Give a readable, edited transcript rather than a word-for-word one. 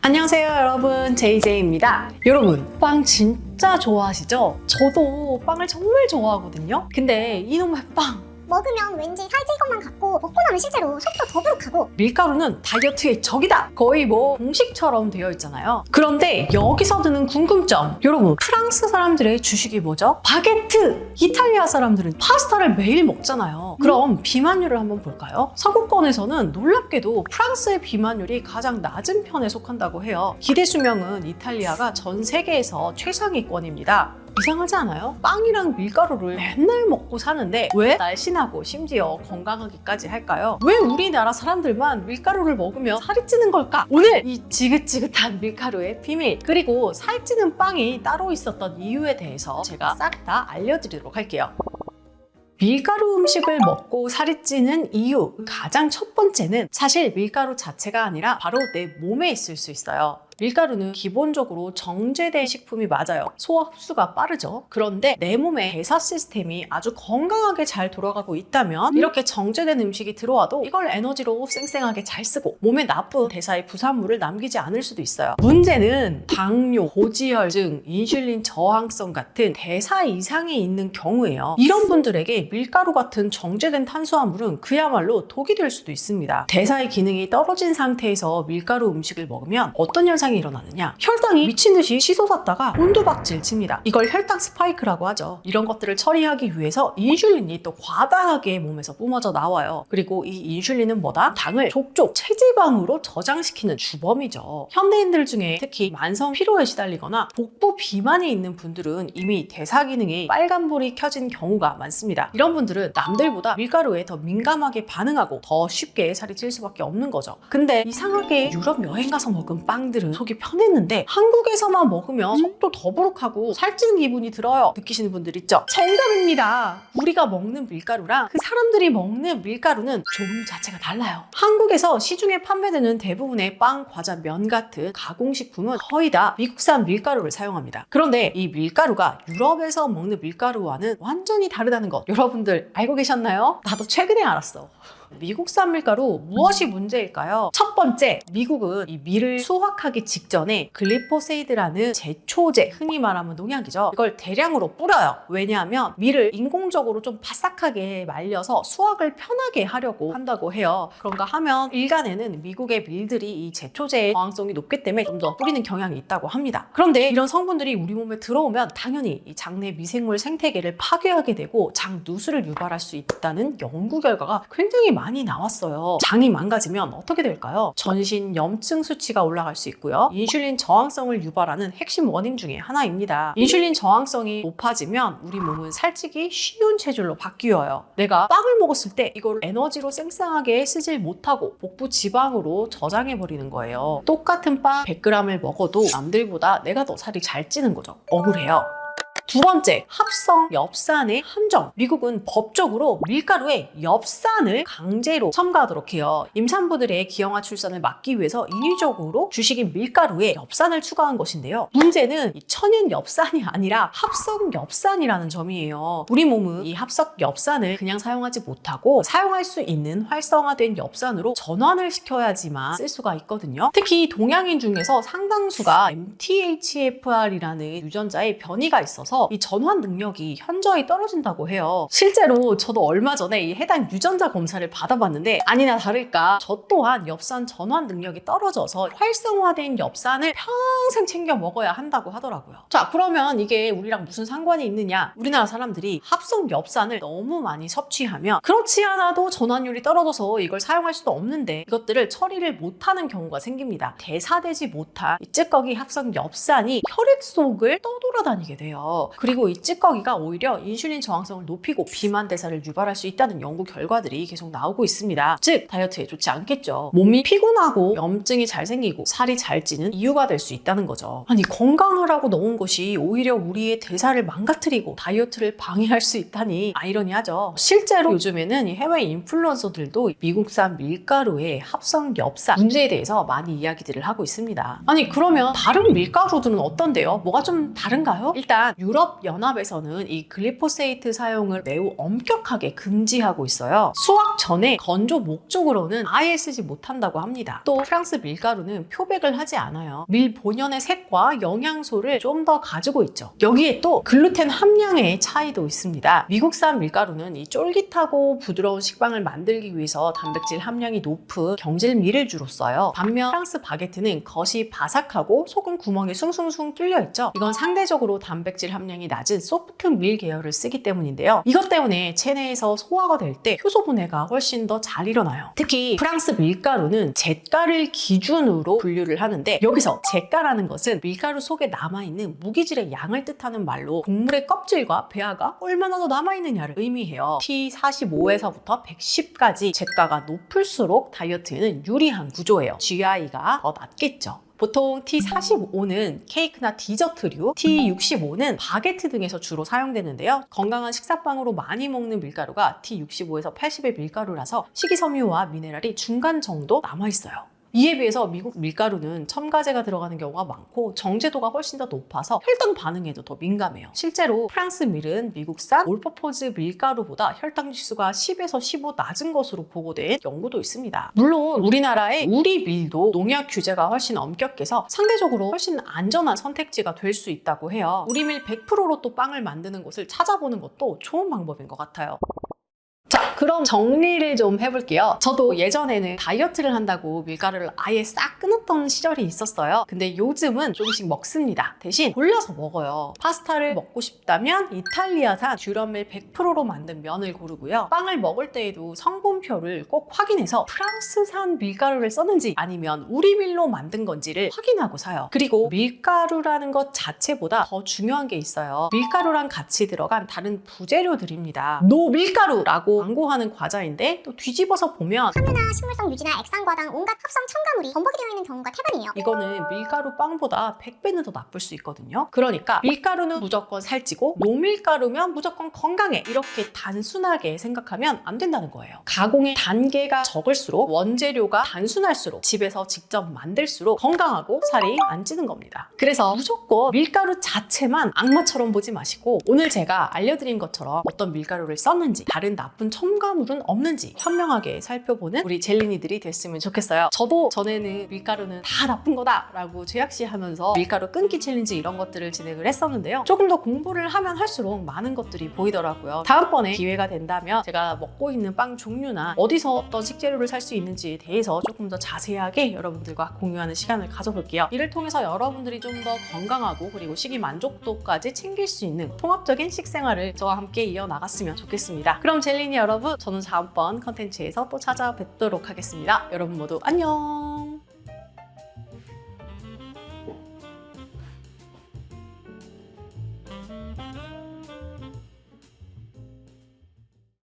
안녕하세요 여러분, JJ입니다. 여러분, 빵 진짜 좋아하시죠? 저도 빵을 정말 좋아하거든요. 근데 이놈의 빵 먹으면 왠지 살찔 것만 같고 먹고 나면 실제로 속도 더부룩하고 밀가루는 다이어트의 적이다, 거의 뭐 공식처럼 되어 있잖아요. 그런데 여기서 드는 궁금점, 여러분, 프랑스 사람들의 주식이 뭐죠? 바게트! 이탈리아 사람들은 파스타를 매일 먹잖아요. 그럼 비만율을 한번 볼까요? 서구권에서는 놀랍게도 프랑스의 비만율이 가장 낮은 편에 속한다고 해요. 기대 수명은 이탈리아가 전 세계에서 최상위권입니다. 이상하지 않아요? 빵이랑 밀가루를 맨날 먹고 사는데 왜 날씬하고 심지어 건강하기까지 할까요? 왜 우리나라 사람들만 밀가루를 먹으면 살이 찌는 걸까? 오늘 이 지긋지긋한 밀가루의 비밀, 그리고 살찌는 빵이 따로 있었던 이유에 대해서 제가 싹 다 알려드리도록 할게요. 밀가루 음식을 먹고 살이 찌는 이유, 가장 첫 번째는 사실 밀가루 자체가 아니라 바로 내 몸에 있을 수 있어요. 밀가루는 기본적으로 정제된 식품이 맞아요. 소화 흡수가 빠르죠. 그런데 내 몸의 대사 시스템이 아주 건강하게 잘 돌아가고 있다면 이렇게 정제된 음식이 들어와도 이걸 에너지로 쌩쌩하게 잘 쓰고 몸에 나쁜 대사의 부산물을 남기지 않을 수도 있어요. 문제는 당뇨, 고지혈증, 인슐린 저항성 같은 대사 이상이 있는 경우예요. 이런 분들에게 밀가루 같은 정제된 탄수화물은 그야말로 독이 될 수도 있습니다. 대사의 기능이 떨어진 상태에서 밀가루 음식을 먹으면 어떤 현상이 일어나느냐, 혈당이 미친 듯이 치솟았다가 곤두박질 칩니다. 이걸 혈당 스파이크라고 하죠. 이런 것들을 처리하기 위해서 인슐린이 또 과다하게 몸에서 뿜어져 나와요. 그리고 이 인슐린은 뭐다? 당을 족족 체지방으로 저장시키는 주범이죠. 현대인들 중에 특히 만성 피로에 시달리거나 복부 비만이 있는 분들은 이미 대사 기능이 빨간불이 켜진 경우가 많습니다. 이런 분들은 남들보다 밀가루에 더 민감하게 반응하고 더 쉽게 살이 찔 수밖에 없는 거죠. 근데 이상하게 유럽 여행 가서 먹은 빵들은 속이 편했는데 한국에서만 먹으면 속도 더부룩하고 살찌는 기분이 들어요. 느끼시는 분들 있죠? 정답입니다. 우리가 먹는 밀가루랑 그 사람들이 먹는 밀가루는 종류 자체가 달라요. 한국에서 시중에 판매되는 대부분의 빵, 과자, 면 같은 가공식품은 거의 다 미국산 밀가루를 사용합니다. 그런데 이 밀가루가 유럽에서 먹는 밀가루와는 완전히 다르다는 것, 여러분들 알고 계셨나요? 나도 최근에 알았어. 미국산 밀가루, 무엇이 문제일까요? 첫 번째, 미국은 이 밀을 수확하기 직전에 글리포세이드라는 제초제, 흔히 말하면 농약이죠. 이걸 대량으로 뿌려요. 왜냐하면 밀을 인공적으로 좀 바삭하게 말려서 수확을 편하게 하려고 한다고 해요. 그런가 하면 일간에는 미국의 밀들이 이 제초제의 저항성이 높기 때문에 좀 더 뿌리는 경향이 있다고 합니다. 그런데 이런 성분들이 우리 몸에 들어오면 당연히 이 장내 미생물 생태계를 파괴하게 되고 장 누수를 유발할 수 있다는 연구 결과가 굉장히 많이 나왔어요. 장이 망가지면 어떻게 될까요? 전신 염증 수치가 올라갈 수 있고요. 인슐린 저항성을 유발하는 핵심 원인 중에 하나입니다. 인슐린 저항성이 높아지면 우리 몸은 살찌기 쉬운 체질로 바뀌어요. 내가 빵을 먹었을 때 이걸 에너지로 쌩쌩하게 쓰질 못하고 복부 지방으로 저장해버리는 거예요. 똑같은 빵 100g을 먹어도 남들보다 내가 더 살이 잘 찌는 거죠. 억울해요. 두 번째, 합성 엽산의 함정. 미국은 법적으로 밀가루에 엽산을 강제로 첨가하도록 해요. 임산부들의 기형아 출산을 막기 위해서 인위적으로 주식인 밀가루에 엽산을 추가한 것인데요. 문제는 이 천연 엽산이 아니라 합성 엽산이라는 점이에요. 우리 몸은 이 합성 엽산을 그냥 사용하지 못하고 사용할 수 있는 활성화된 엽산으로 전환을 시켜야지만 쓸 수가 있거든요. 특히 동양인 중에서 상당수가 MTHFR이라는 유전자의 변이가 있어서 이 전환 능력이 현저히 떨어진다고 해요. 실제로 저도 얼마 전에 이 해당 유전자 검사를 받아봤는데 아니나 다를까 저 또한 엽산 전환 능력이 떨어져서 활성화된 엽산을 평생 챙겨 먹어야 한다고 하더라고요. 자, 그러면 이게 우리랑 무슨 상관이 있느냐? 우리나라 사람들이 합성 엽산을 너무 많이 섭취하면 그렇지 않아도 전환율이 떨어져서 이걸 사용할 수도 없는데 이것들을 처리를 못하는 경우가 생깁니다. 대사되지 못한 이 찌꺼기 합성 엽산이 혈액 속을 떠돌아다니게 돼요. 그리고 이 찌꺼기가 오히려 인슐린 저항성을 높이고 비만 대사를 유발할 수 있다는 연구 결과들이 계속 나오고 있습니다. 즉 다이어트에 좋지 않겠죠. 몸이 피곤하고 염증이 잘 생기고 살이 잘 찌는 이유가 될 수 있다는 거죠. 아니, 건강하라고 넣은 것이 오히려 우리의 대사를 망가뜨리고 다이어트를 방해할 수 있다니 아이러니하죠. 실제로 요즘에는 이 해외 인플루언서들도 미국산 밀가루의 합성 엽산 문제에 대해서 많이 이야기들을 하고 있습니다. 아니, 그러면 다른 밀가루들은 어떤데요? 뭐가 좀 다른가요? 일단 유럽 유럽연합에서는 이 글리포세이트 사용을 매우 엄격하게 금지하고 있어요. 수확 전에 건조 목적으로는 아예 쓰지 못한다고 합니다. 또 프랑스 밀가루는 표백을 하지 않아요. 밀 본연의 색과 영양소를 좀 더 가지고 있죠. 여기에 또 글루텐 함량의 차이도 있습니다. 미국산 밀가루는 이 쫄깃하고 부드러운 식빵을 만들기 위해서 단백질 함량이 높은 경질밀을 주로 써요. 반면 프랑스 바게트는 겉이 바삭하고 속은 구멍이 숭숭숭 뚫려 있죠. 이건 상대적으로 단백질 함량이 낮은 소프트 밀 계열을 쓰기 때문인데요. 이것 때문에 체내에서 소화가 될 때 효소 분해가 훨씬 더 잘 일어나요. 특히 프랑스 밀가루는 잿가를 기준으로 분류를 하는데, 여기서 잿가라는 것은 밀가루 속에 남아있는 무기질의 양을 뜻하는 말로 곡물의 껍질과 배아가 얼마나 더 남아있느냐를 의미해요. T45에서부터 110까지 잿가가 높을수록 다이어트에는 유리한 구조예요. GI가 더 낮겠죠. 보통 T45는 케이크나 디저트류, T65는 바게트 등에서 주로 사용되는데요. 건강한 식사빵으로 많이 먹는 밀가루가 T65에서 80의 밀가루라서 식이섬유와 미네랄이 중간 정도 남아있어요. 이에 비해서 미국 밀가루는 첨가제가 들어가는 경우가 많고 정제도가 훨씬 더 높아서 혈당 반응에도 더 민감해요. 실제로 프랑스 밀은 미국산 올퍼포즈 밀가루보다 혈당 지수가 10에서 15 낮은 것으로 보고된 연구도 있습니다. 물론 우리나라의 우리 밀도 농약 규제가 훨씬 엄격해서 상대적으로 훨씬 안전한 선택지가 될 수 있다고 해요. 우리 밀 100%로 또 빵을 만드는 곳을 찾아보는 것도 좋은 방법인 것 같아요. 자, 그럼 정리를 좀 해볼게요. 저도 예전에는 다이어트를 한다고 밀가루를 아예 싹 끊었던 시절이 있었어요. 근데 요즘은 조금씩 먹습니다. 대신 골라서 먹어요. 파스타를 먹고 싶다면 이탈리아산 듀럼밀 100%로 만든 면을 고르고요. 빵을 먹을 때에도 성분표를 꼭 확인해서 프랑스산 밀가루를 썼는지 아니면 우리 밀로 만든 건지를 확인하고 사요. 그리고 밀가루라는 것 자체보다 더 중요한 게 있어요. 밀가루랑 같이 들어간 다른 부재료들입니다. 노밀가루라고 광고하는 과자인데 또 뒤집어서 보면 함유나 식물성 유지나 액상과당 온갖 합성 첨가물이 범벅이 되어 있는 경우가 태반이에요. 이거는 밀가루 빵보다 100배는 더 나쁠 수 있거든요. 그러니까 밀가루는 무조건 살찌고 노밀가루면 무조건 건강해, 이렇게 단순하게 생각하면 안 된다는 거예요. 가공의 단계가 적을수록, 원재료가 단순할수록, 집에서 직접 만들수록 건강하고 살이 안 찌는 겁니다. 그래서 무조건 밀가루 자체만 악마처럼 보지 마시고, 오늘 제가 알려드린 것처럼 어떤 밀가루를 썼는지, 다른 나쁜 첨가물은 없는지 현명하게 살펴보는 우리 젤리니들이 됐으면 좋겠어요. 저도 전에는 밀가루는 다 나쁜 거다 라고 죄악시하면서 밀가루 끊기 챌린지 이런 것들을 진행을 했었는데요. 조금 더 공부를 하면 할수록 많은 것들이 보이더라고요. 다음번에 기회가 된다면 제가 먹고 있는 빵 종류나 어디서 어떤 식재료를 살 수 있는지에 대해서 조금 더 자세하게 여러분들과 공유하는 시간을 가져볼게요. 이를 통해서 여러분들이 좀 더 건강하고 그리고 식이 만족도까지 챙길 수 있는 통합적인 식생활을 저와 함께 이어나갔으면 좋겠습니다. 그럼 젤리니 여러분, 저는 다음번 컨텐츠에서 또 찾아뵙도록 하겠습니다. 여러분 모두 안녕!